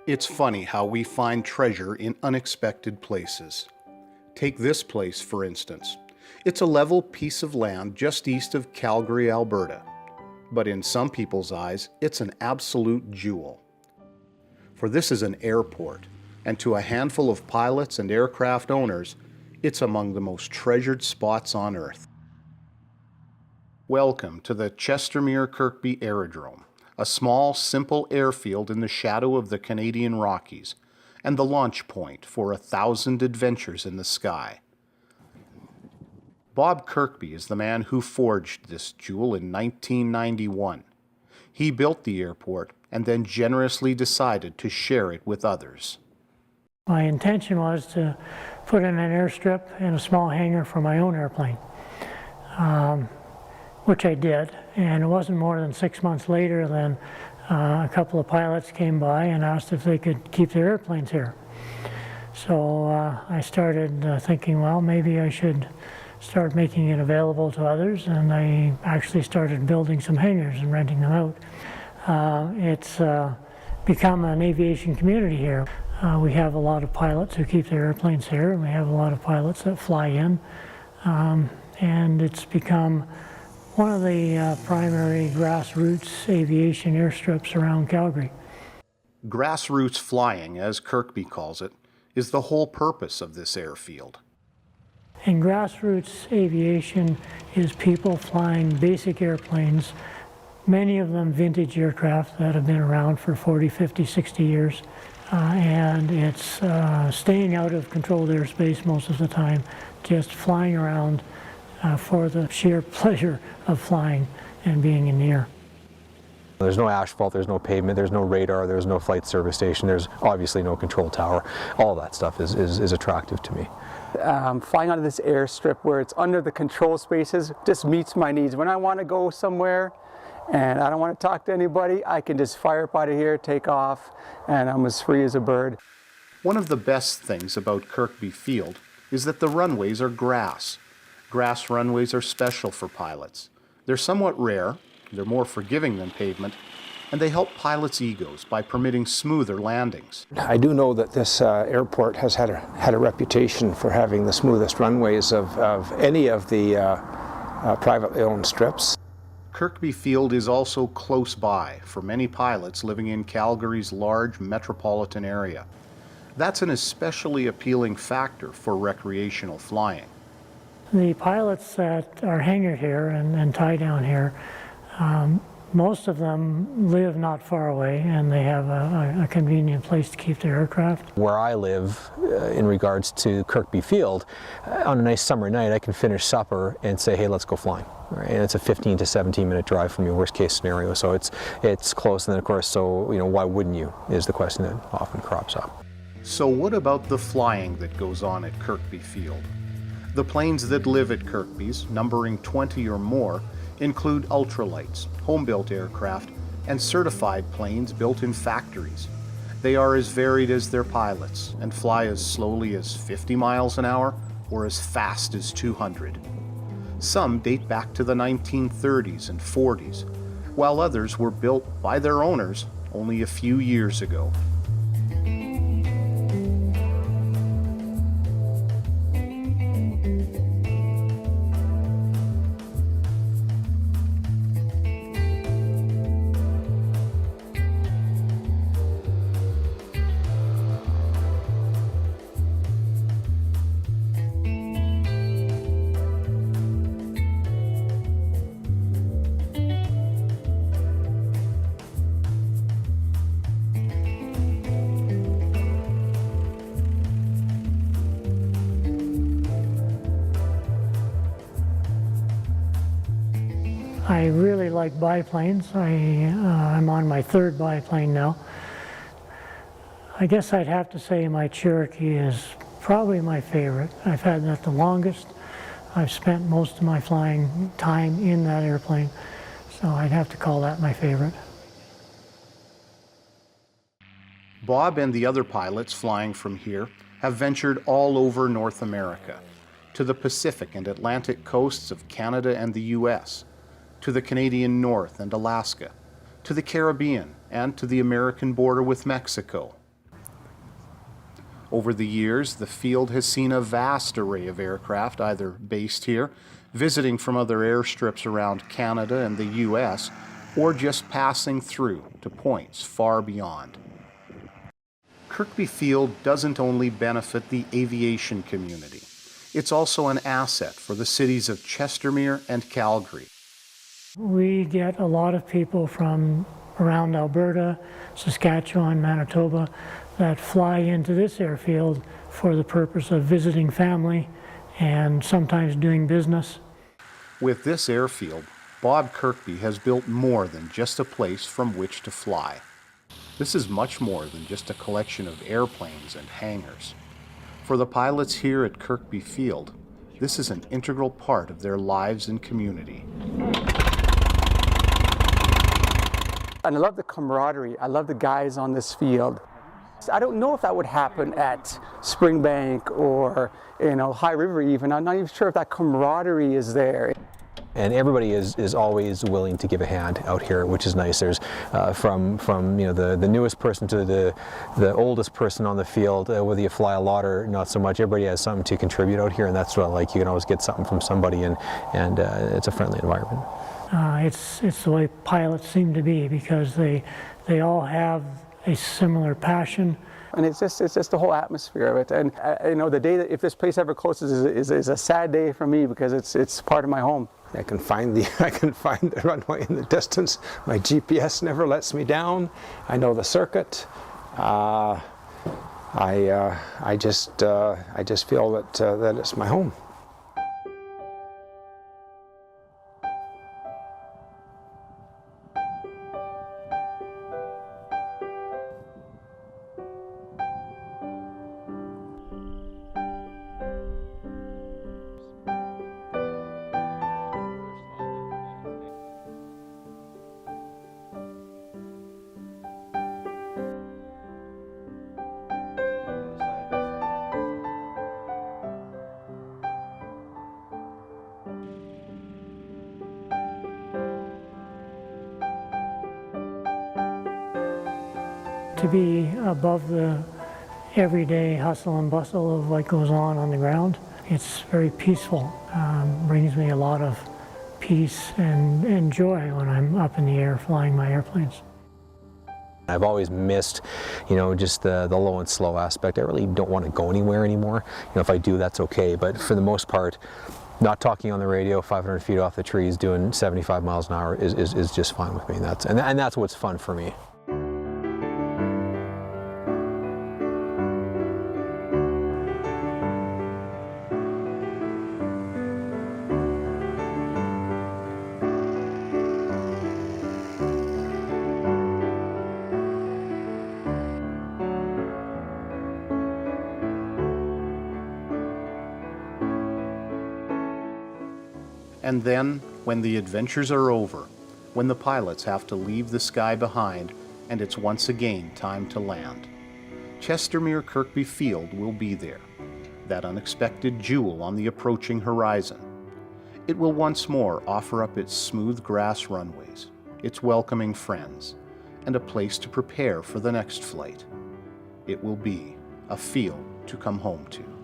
It's funny how we find treasure in unexpected places. Take this place, for instance. It's a level piece of land just east of Calgary, Alberta. But in some people's eyes, it's an absolute jewel. For this is an airport, and to a handful of pilots and aircraft owners, it's among the most treasured spots on Earth. Welcome to the Chestermere-Kirkby Aerodrome, a small, simple airfield in the shadow of the Canadian Rockies, and the launch point for 1,000 adventures in the sky. Bob Kirkby is the man who forged this jewel in 1991. He built the airport and then generously decided to share it with others. My intention was to put in an airstrip and a small hangar for my own airplane, which I did. And it wasn't more than 6 months later than a couple of pilots came by and asked if they could keep their airplanes here. So I started thinking, well, maybe I should start making it available to others, and I actually started building some hangars and renting them out. It's become an aviation community here. We have a lot of pilots who keep their airplanes here, and we have a lot of pilots that fly in, and it's become one of the primary grassroots aviation airstrips around Calgary. Grassroots flying, as Kirkby calls it, is the whole purpose of this airfield. And grassroots aviation is people flying basic airplanes, many of them vintage aircraft that have been around for 40, 50, 60 years. And it's staying out of controlled airspace most of the time, just flying around for the sheer pleasure of flying and being in the air. There's no asphalt, there's no pavement, there's no radar, there's no flight service station, there's obviously no control tower. All that stuff is attractive to me. Flying out of this airstrip where it's under the control spaces just meets my needs. When I want to go somewhere and I don't want to talk to anybody, I can just fire up out of here, take off, and I'm as free as a bird. One of the best things about Kirkby Field is that the runways are grass. Grass runways are special for pilots. They're somewhat rare, they're more forgiving than pavement, and they help pilots' egos by permitting smoother landings. I do know that this airport has had a reputation for having the smoothest runways of any of the privately owned strips. Kirkby Field is also close by for many pilots living in Calgary's large metropolitan area. That's an especially appealing factor for recreational flying. The pilots that are hangared here and tie down here, most of them live not far away, and they have a convenient place to keep their aircraft. Where I live, in regards to Kirkby Field, on a nice summer night I can finish supper and say, hey, let's go flying. Right? And it's a 15 to 17 minute drive from your worst case scenario, so it's close. And then of course, so why wouldn't you, is the question that often crops up. So what about the flying that goes on at Kirkby Field? The planes that live at Kirkby's, numbering 20 or more, include ultralights, home-built aircraft, and certified planes built in factories. They are as varied as their pilots and fly as slowly as 50 miles an hour or as fast as 200. Some date back to the 1930s and 40s, while others were built by their owners only a few years ago. I really like biplanes. I'm on my third biplane now. I guess I'd have to say my Cherokee is probably my favorite. I've had that the longest. I've spent most of my flying time in that airplane, so I'd have to call that my favorite. Bob and the other pilots flying from here have ventured all over North America, to the Pacific and Atlantic coasts of Canada and the US, to the Canadian North and Alaska, to the Caribbean, and to the American border with Mexico. Over the years, the field has seen a vast array of aircraft either based here, visiting from other airstrips around Canada and the US, or just passing through to points far beyond. Kirkby Field doesn't only benefit the aviation community, it's also an asset for the cities of Chestermere and Calgary. We get a lot of people from around Alberta, Saskatchewan, Manitoba that fly into this airfield for the purpose of visiting family and sometimes doing business. With this airfield, Bob Kirkby has built more than just a place from which to fly. This is much more than just a collection of airplanes and hangars. For the pilots here at Kirkby Field, this is an integral part of their lives and community. And I love the camaraderie. I love the guys on this field. I don't know if that would happen at Springbank or, High River even. I'm not even sure if that camaraderie is there. And everybody is always willing to give a hand out here, which is nice. There's from the newest person to the oldest person on the field, whether you fly a lot or not so much, everybody has something to contribute out here, and that's what I like. You can always get something from somebody, and it's a friendly environment. It's the way pilots seem to be, because they all have a similar passion. And it's just the whole atmosphere of it. And the day that if this place ever closes is a sad day for me, because it's part of my home. I can find the runway in the distance. My GPS never lets me down. I know the circuit. I just feel that it's my home. To be above the everyday hustle and bustle of what goes on the ground, it's very peaceful. Brings me a lot of peace and joy when I'm up in the air flying my airplanes. I've always missed, just the low and slow aspect. I really don't want to go anywhere anymore. If I do, that's okay. But for the most part, not talking on the radio 500 feet off the trees doing 75 miles an hour is just fine with me. And that's what's fun for me. And then, when the adventures are over, when the pilots have to leave the sky behind and it's once again time to land, Chestermere-Kirkby Field will be there, that unexpected jewel on the approaching horizon. It will once more offer up its smooth grass runways, its welcoming friends, and a place to prepare for the next flight. It will be a field to come home to.